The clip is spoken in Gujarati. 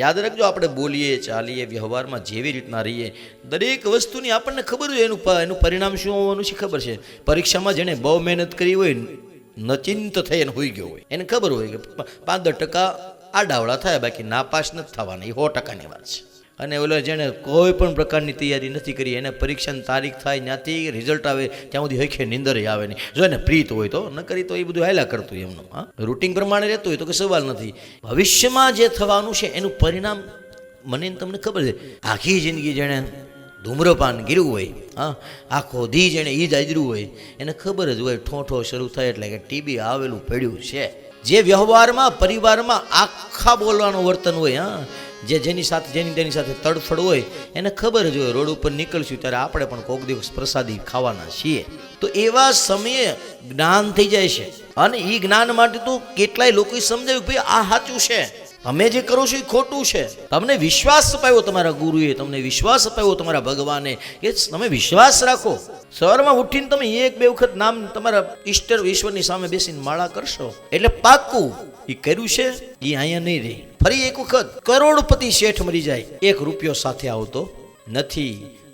યાદ રાખજો, આપણે બોલીએ ચાલીએ વ્યવહારમાં જેવી રીતના રહીએ, દરેક વસ્તુની આપણને ખબર હોય એનું પરિણામ શું હોવાનું છે ખબર છે. પરીક્ષામાં જેણે બહુ મહેનત કરી હોય, નચિંત થઈ અને હોઈ ગયો હોય, એને ખબર હોય કે 5-10% આડાવડા થાય, બાકી નાપાસ નથી થવાના, એ 100%ની વાત છે. અને ઓલો જેણે કોઈ પણ પ્રકારની તૈયારી નથી કરી, એને પરીક્ષાની તારીખ થાય ત્યાંથી રિઝલ્ટ આવે ત્યાં સુધી હખે નીંદરે આવે નહીં. જો એને પ્રીત હોય તો, ન કરી તો એ બધું હાલ્યા કરતું હોય એમનું. હા, રૂટિન પ્રમાણે રહેતું હોય તો કોઈ સવાલ નથી. ભવિષ્યમાં જે થવાનું છે એનું પરિણામ મને તમને ખબર છે. આખી જિંદગી જેણે ધૂમ્રપાન ગીર્યું હોય, હા, આખો દી જેણે ઈ દાજર્યું હોય, એને ખબર જ હોય ઠોઠો શરૂ થાય એટલે કે ટીબી આવેલું પડ્યું છે. જે વ્યવહારમાં પરિવારમાં આખા બોલવાનું વર્તન હોય, હા, જેની તેની સાથે તડફડ હોય, એને ખબર જ હોય રોડ ઉપર નીકળશું ત્યારે આપણે પણ કોઈક દિવસ પ્રસાદી ખાવાના છીએ. તો એવા સમયે જ્ઞાન થઈ જાય છે. અને એ જ્ઞાન માટે તો કેટલાય લોકોએ સમજાવ્યું, ભાઈ આ સાચું છે, તમે જે કરો છો એ ખોટું છે. તમને વિશ્વાસ અપાયો તમારા ગુરુએ, તમને વિશ્વાસ અપાયો તમારા ભગવાને, કે તમે વિશ્વાસ રાખો. સવારમાં ઉઠીને તમે 1-2 વખત નામ તમારા ઈષ્ટ ઈશ્વરની સામે બેસીને માળા કરશો એટલે પાક્કું એ કર્યું છે એ અહીંયા નહીં રહે. ફરી એક વખત કરોડપતિ શેઠ મરી જાય, 1 રૂપિયો સાથે આવતો નથી.